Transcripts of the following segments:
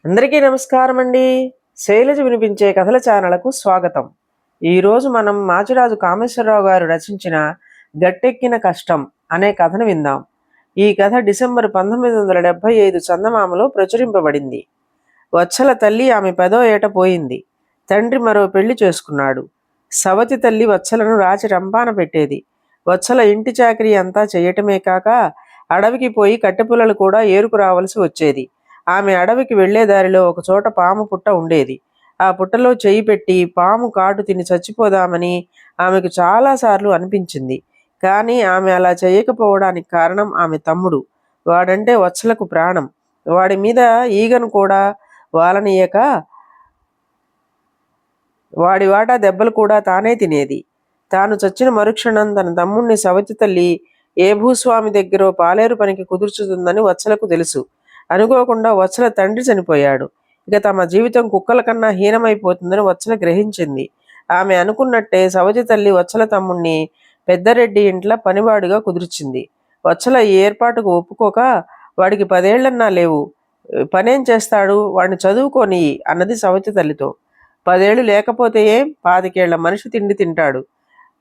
అందరికీ నమస్కారం అండి. శైలజ వినిపించే కథల ఛానళ్లకు స్వాగతం. ఈరోజు మనం మాచిరాజు కామేశ్వరరావు గారు రచించిన గట్టెక్కిన కష్టం అనే కథను విందాం. ఈ కథ డిసెంబర్ 1975 చందమామలో ప్రచురింపబడింది. వత్సల తల్లి ఆమె 10వ ఏట పోయింది. తండ్రి మరో పెళ్లి చేసుకున్నాడు. సవతి తల్లి వత్సలను రాచి రంపాన పెట్టేది. వత్సల ఇంటి చాకరీ అంతా చేయటమే కాక అడవికి పోయి కట్టెపుల్లలు కూడా ఏరుకు రావలసి వచ్చేది. ఆమె అడవికి వెళ్లే దారిలో ఒకచోట పాము పుట్ట ఉండేది. ఆ పుట్టలో చెయ్యి పెట్టి పాము కాటు తిని చచ్చిపోదామని ఆమెకు చాలాసార్లు అనిపించింది. కానీ ఆమె అలా చేయకపోవడానికి కారణం ఆమె తమ్ముడు. వాడంటే వత్సలకు ప్రాణం. వాడి మీద ఈగను కూడా వాలనీయక వాడి వాటా దెబ్బలు కూడా తానే తినేది. తాను చచ్చిన మరుక్షణం తన తమ్ముణ్ణి సవతి తల్లి ఏ భూస్వామి దగ్గరో పాలేరు పనికి కుదుర్చుతుందని వత్సలకు తెలుసు. అనుకోకుండా వత్సల తండ్రి చనిపోయాడు. ఇక తమ జీవితం కుక్కల కన్నా హీనమైపోతుందని వత్సల గ్రహించింది. ఆమె అనుకున్నట్టే సవతి తల్లి వత్సల తమ్ముణ్ణి పెద్దరెడ్డి ఇంట్లో పనివాడుగా కుదిర్చింది. వత్సల ఈ ఏర్పాటుకు ఒప్పుకోక, వాడికి 10 ఏళ్లన్నా లేవు, పనేం చేస్తాడు, వాడిని చదువుకొని అన్నది సవతి తల్లితో. 10 ఏళ్ళు లేకపోతే ఏం, 25 ఏళ్ల మనిషి తిండి తింటాడు.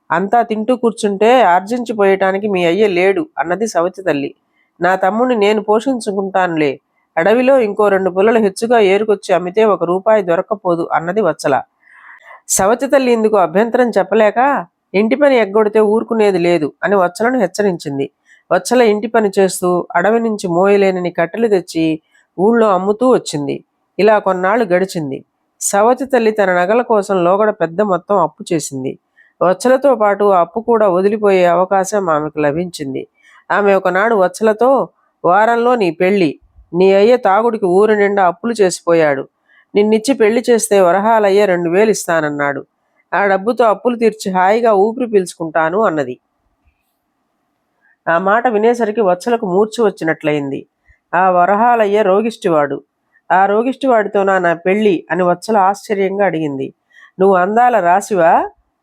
అంతా తింటూ కూర్చుంటే ఆర్జించిపోయటానికి మీ అయ్య లేడు అన్నది సవతి తల్లి. నా తమ్ముడిని నేను పోషించుకుంటానులే. అడవిలో ఇంకో 2 పుల్లలు హెచ్చుగా ఏరుకొచ్చి అమ్మితే 1 రూపాయి దొరక్కపోదు అన్నది వత్సల. సవతి తల్లి ఇందుకు అభ్యంతరం చెప్పలేక, ఇంటి పని ఎగ్గొడితే ఊరుకునేది లేదు అని వత్సలను హెచ్చరించింది. వత్సల ఇంటి పని చేస్తూ అడవి నుంచి మోయలేనని కట్టెలు తెచ్చి ఊళ్ళో అమ్ముతూ వచ్చింది. ఇలా కొన్నాళ్లు గడిచింది. సవతి తల్లి తన నగల కోసం లోగడ పెద్ద మొత్తం అప్పు చేసింది. వత్సలతో పాటు ఆ అప్పు కూడా వదిలిపోయే అవకాశం ఆమెకు లభించింది. ఆమె ఒకనాడు వత్సలతో, వారంలో నీ పెళ్లి, నీ అయ్య తాగుడికి ఊరి నిండా అప్పులు చేసిపోయాడు. నిన్నిచ్చి పెళ్లి చేస్తే వరహాలయ్య 2000 ఇస్తానన్నాడు. ఆ డబ్బుతో అప్పులు తీర్చి హాయిగా ఊపిరి పీల్చుకుంటాను అన్నది. ఆ మాట వినేసరికి వత్సలకు మూర్ఛ వచ్చినట్లయింది. ఆ వరహాలయ్య రోగిష్టివాడు. ఆ రోగిష్టివాడితోనా నా పెళ్లి అని వత్సల ఆశ్చర్యంగా అడిగింది. నువ్వు అందాల రాసివా?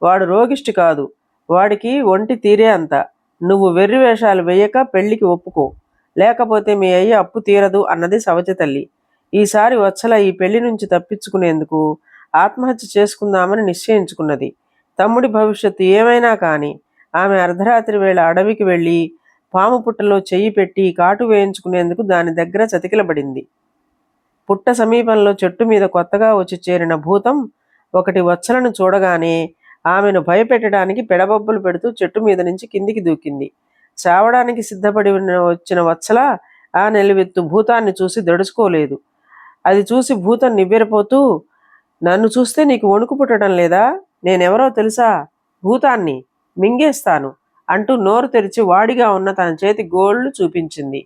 వాడు రోగిష్టి కాదు. వాడికి ఒంటి తీరే అంత. నువ్వు వెర్రి వేషాలు వేయక పెళ్లికి ఒప్పుకో, లేకపోతే మీ అయ్య అప్పు తీరదు అన్నది సవతి తల్లి. ఈసారి వత్సల ఈ పెళ్లి నుంచి తప్పించుకునేందుకు ఆత్మహత్య చేసుకుందామని నిశ్చయించుకున్నది. తమ్ముడి భవిష్యత్తు ఏమైనా కానీ ఆమె అర్ధరాత్రి వేళ అడవికి వెళ్ళి పాము పుట్టలో చెయ్యి పెట్టి కాటు వేయించుకునేందుకు దాని దగ్గర చతికిలబడింది. పుట్ట సమీపంలో చెట్టు మీద కొత్తగా వచ్చి చేరిన భూతం ఒకటి వత్సలను చూడగానే ఆమెను భయపెట్టడానికి పెడబొబ్బలు పెడుతూ చెట్టు మీద నుంచి కిందికి దూకింది. చావడానికి సిద్ధపడి వచ్చిన వత్సల ఆ నిలువెత్తు భూతాన్ని చూసి దడుచుకోలేదు. అది చూసి భూతం నివ్వెరపోతూ, నన్ను చూస్తే నీకు వణుకు పుట్టడం లేదా? నేనెవరో తెలుసా? భూతాన్ని మింగేస్తాను అంటూ నోరు తెరిచి వాడిగా ఉన్న తన చేతి గోళ్లు చూపించింది.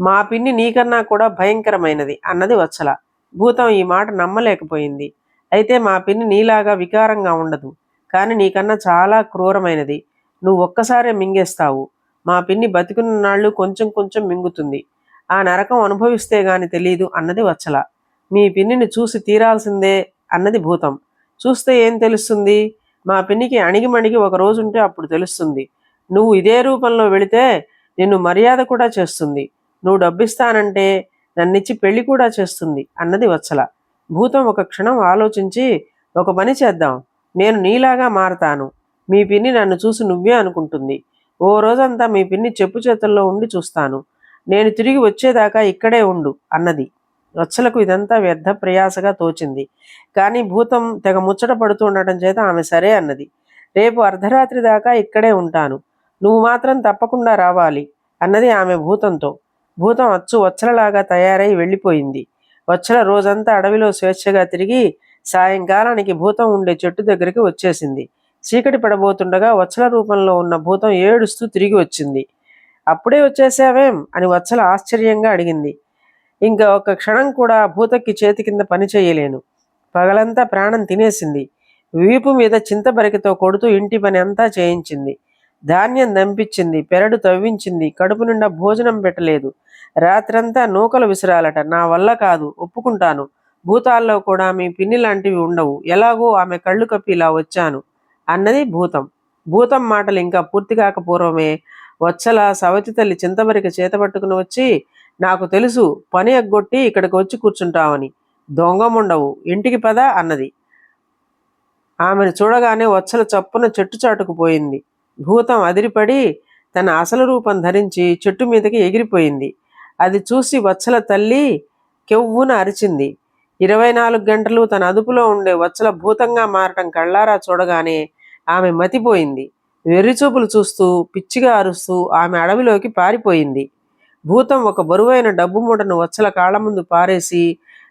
మా పిన్ని నీకన్నా కూడా భయంకరమైనది అన్నది వత్సల. భూతం ఈ మాట నమ్మలేకపోయింది. అయితే మా పిన్ని నీలాగా వికారంగా ఉండదు, కానీ నీకన్నా చాలా క్రూరమైనది. నువ్వు ఒక్కసారే మింగేస్తావు. మా పిన్ని బతికున్న నాళ్ళు కొంచెం కొంచెం మింగుతుంది. ఆ నరకం అనుభవిస్తే గాని తెలీదు అన్నది వత్సల. మీ పిన్నిని చూసి తీరాల్సిందే అన్నది భూతం. చూస్తే ఏం తెలుస్తుంది? మా పిన్నికి అణిగిమణిగి ఒక రోజుంటే అప్పుడు తెలుస్తుంది. నువ్వు ఇదే రూపంలో వెళితే నిన్ను మర్యాద కూడా చేస్తుంది. నువ్వు డబ్బిస్తానంటే నన్నిచ్చి పెళ్లి కూడా చేస్తుంది అన్నది వత్సల. భూతం ఒక క్షణం ఆలోచించి, ఒక పని చేద్దాం, నేను నీలాగా మారతాను. మీ పిన్ని నన్ను చూసి నువ్వే అనుకుంటుంది. ఓ రోజంతా మీ పిన్ని చెప్పు చేతుల్లో ఉండి చూస్తాను. నేను తిరిగి వచ్చేదాకా ఇక్కడే ఉండు అన్నది. వత్సలకు ఇదంతా వ్యర్థ ప్రయాసగా తోచింది. కానీ భూతం తెగ ముచ్చట పడుతూ ఉండటం చేత ఆమె సరే అన్నది. రేపు అర్ధరాత్రి దాకా ఇక్కడే ఉంటాను, నువ్వు మాత్రం తప్పకుండా రావాలి అన్నది ఆమె భూతంతో. భూతం అచ్చు వత్సలలాగా తయారై వెళ్ళిపోయింది. వత్సల రోజంతా అడవిలో స్వేచ్ఛగా తిరిగి సాయంకాలానికి భూతం ఉండే చెట్టు దగ్గరికి వచ్చేసింది. చీకటి పడబోతుండగా వత్సల రూపంలో ఉన్న భూతం ఏడుస్తూ తిరిగి వచ్చింది. అప్పుడే వచ్చేసావేం అని వత్సల ఆశ్చర్యంగా అడిగింది. ఇంకా ఒక క్షణం కూడా భూతకి చేతి కింద పని చేయలేను. పగలంతా ప్రాణం తినేసింది. వీపు మీద చింతబరికతో కొడుతూ ఇంటి పని అంతా చేయించింది. ధాన్యం దంపించింది, పెరడు తవ్వించింది, కడుపు నిండా భోజనం పెట్టలేదు. రాత్రంతా నూకలు విసిరాలట. నా వల్ల కాదు, ఒప్పుకుంటాను. భూతాల్లో కూడా మీ పిన్ని లాంటివి ఉండవు. ఎలాగో ఆమె కళ్ళు కప్పి ఇలా వచ్చాను అన్నది భూతం. భూతం మాటలు ఇంకా పూర్తి కాక పూర్వమే వత్సల సవతి తల్లి చింతబరిక చేత పట్టుకుని వచ్చి నాకు తెలుసు పని ఎగ్గొట్టి ఇక్కడికి వచ్చి కూర్చుంటావని. దొంగముండవు, ఇంటికి పద అన్నది. ఆమెను చూడగానే వత్సల చప్పున చెట్టు చాటుకుపోయింది. భూతం అదిరిపడి తన అసలు రూపం ధరించి చెట్టు మీదకి ఎగిరిపోయింది. అది చూసి వత్సల తల్లి కెవ్వున అరిచింది. 24 గంటలు తన అదుపులో ఉండే వత్సల భూతంగా మారటం కళ్ళారా చూడగానే ఆమె మతిపోయింది. వెర్రిచూపులు చూస్తూ పిచ్చిగా అరుస్తూ ఆమె అడవిలోకి పారిపోయింది. భూతం ఒక బరువైన డబ్బు మూటను వత్సల కాళ్ళ ముందు పారేసి,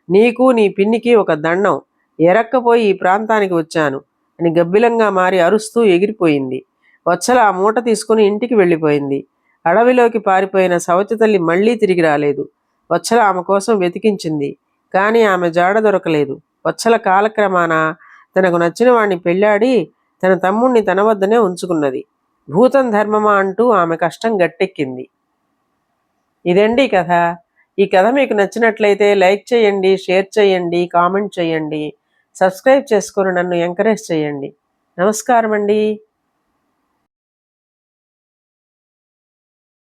నీకు నీ పిన్నికి ఒక దండం, ఎరక్కపోయి ఈ ప్రాంతానికి వచ్చాను అని గబ్బిలంగా మారి అరుస్తూ ఎగిరిపోయింది. వత్సల ఆ మూట తీసుకుని ఇంటికి వెళ్ళిపోయింది. అడవిలోకి పారిపోయిన సవతి తల్లి మళ్లీ తిరిగి రాలేదు. వత్సల ఆమె కోసం వెతికించింది, కానీ ఆమె జాడ దొరకలేదు. వత్సల కాలక్రమాన తనకు నచ్చిన వాణ్ణి పెళ్ళాడి తన తమ్ముణ్ణి తన వద్దనే ఉంచుకున్నది. భూతం ధర్మమా అంటూ ఆమె కష్టం గట్టెక్కింది. ఇదండి కథ. ఈ కథ మీకు నచ్చినట్లయితే లైక్ చేయండి, షేర్ చేయండి, కామెంట్ చేయండి, సబ్స్క్రైబ్ చేసుకొని నన్ను ఎంకరేజ్ చేయండి. నమస్కారం అండి.